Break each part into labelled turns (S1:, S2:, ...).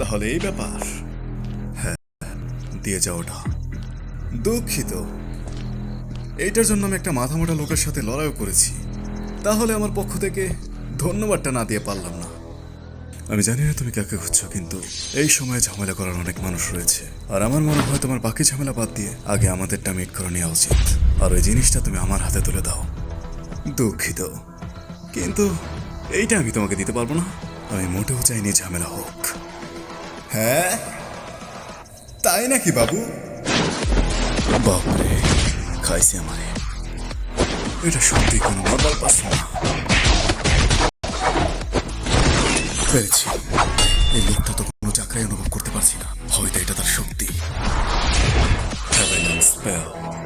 S1: তাহলে এই ব্যাপার। হ্যাঁ, দিয়ে যাও ওটা। দুঃখিত, এইটার জন্য আমি একটা মাথা মোটা লোকের সাথে লড়াইও করেছি। তাহলে আমার পক্ষ থেকে ধন্যবাদটা না দিয়ে পারলাম না। আমি জানি না তুমি কাকে খুঁজছো, কিন্তু এই সময়ে ঝামেলা করার অনেক মানুষ রয়েছে। আর আমার মনে হয় তোমার বাকি ঝামেলা বাদ দিয়ে আগে আমাদেরটা মিট করে নেওয়া উচিত। আর ওই জিনিসটা তুমি আমার হাতে তুলে দাও। দুঃখিত, কিন্তু এইটা আমি তোমাকে দিতে পারবো না। আমি মোটেও চাইনি ঝামেলা হোক। হ্যাঁ, তাই নাকি বাবু? বাপরে, খাইছে আমারে। এটা সত্যি কোনো নর্মাল পার্সন না। পেরেছি। এই লোকটা তো কোনো চাকরাই অনুভব করতে পারছি না। হয়তো এটা তার শক্তি।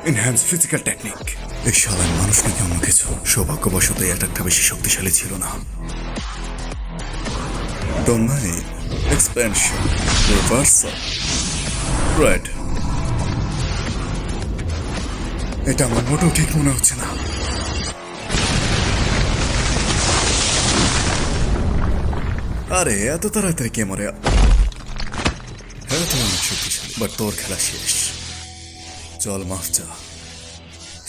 S1: Enhance physical technique. এই শালার মানুষ নাকি অন্য কিছু। সৌভাগ্যবশত এই অ্যাটাকটা বেশি শক্তিশালী ছিল না। Domain expansion reversal. রাইট, এটা আমার মোটেও ঠিক মনে হচ্ছে না। আরে এত তাড়াতাড়ি কে মরে? হ্যাঁ, তো অনেক শক্তিশালী, বাট তোর খেলা শেষ। চল মাফ চা।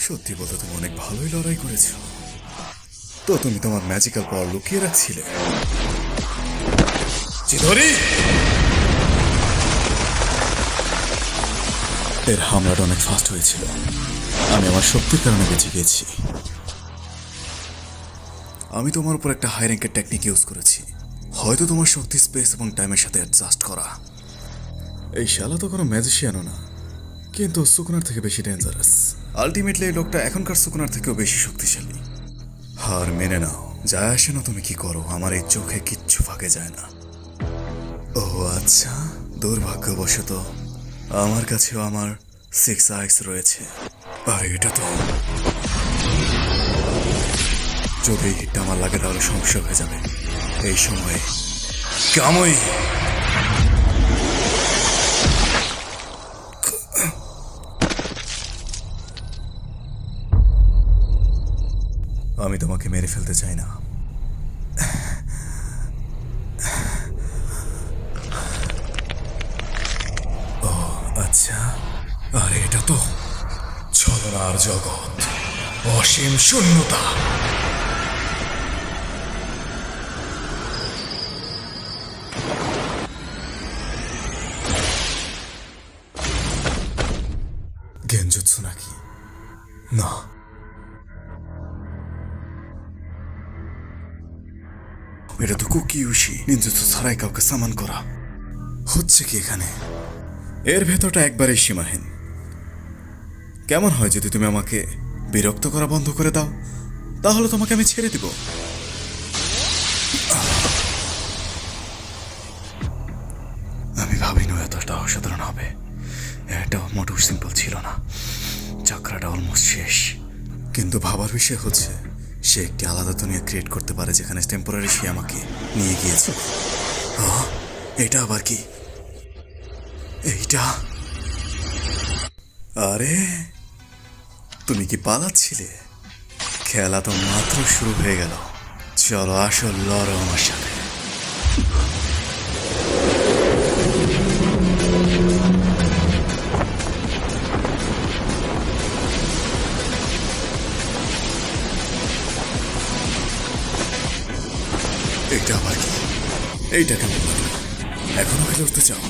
S1: সত্যি বলতে তুমি অনেক ভালোই লড়াই করেছ। তো তুমি তোমার ম্যাজিক্যাল পাওয়ার লুকিয়ে রাখছিলে। চিধরি, এর হামলাটা অনেক ফাস্ট হয়েছিল। আমি আমার শক্তির কারণে বেঁচে গিয়েছি। আমি তোমার উপর একটা হাই র্যাঙ্কের টেকনিক ইউজ করেছি। হয়তো তোমার শক্তি স্পেস এবং টাইমের সাথে অ্যাডজাস্ট করা। এই শালা তো কোনো ম্যাজিশিয়ানও না, কিন্তু সুকুনার থেকে বেশি ডেঞ্জারাস। আলটিমেটলি এই লোকটা এখনকার সুকুনার থেকেও বেশি শক্তিশালী। হার মেনে নাও, যায় আসে না তুমি কি করো, আমার এই চোখে কিচ্ছু ফাঁকে যায় না। ও আচ্ছা, দুর্ভাগ্যবশত আমার কাছেও আমার 6 আইস রয়েছে। আর এটা তো, যদি এই হিটটা আমার লাগে তাহলে সমস্যা হয়ে যাবে। এই সময়ে কামই। আমি তোমাকে মেরে ফেলতে চাই না। ও আচ্ছা, আর এটা তো ছলনার জগৎ, অসীম শূন্যতা। গেনজুৎসু নাকি? না, এটা তো কুকিউশি নিনজুৎসু ছাড়াই কাউকে সামান করা। হচ্ছে কি এখানে? এর ভেতরটা একবারেই সীমাহীন। কেমন হয় যদি তুমি আমাকে বিরক্ত করা বন্ধ করে দাও? তাহলে তোমাকে আমি ছেড়ে দিব। আমি ভাবিনি এতটা অসাধারণ হবে। এটা মোটেও সিম্পল ছিল না। চাকরাটা অলমোস্ট শেষ। কিন্তু ভাবার বিষয় হচ্ছে, সে একটি আলাদা দুনিয়া ক্রিয়েট করতে পারে যেখানে টেম্পোরারি সে আমাকে নিয়ে গিয়েছে। এটা আবার কি? এইটা, আরে তুমি কি পালাচ্ছিলে? খেলা তো মাত্র শুরু হয়ে গেল। চলো আসল লড়ো আমার সাথে। এইটা আবার কি? এইটা কেমন লাগলো? এখনো খেলে উঠতে চাও?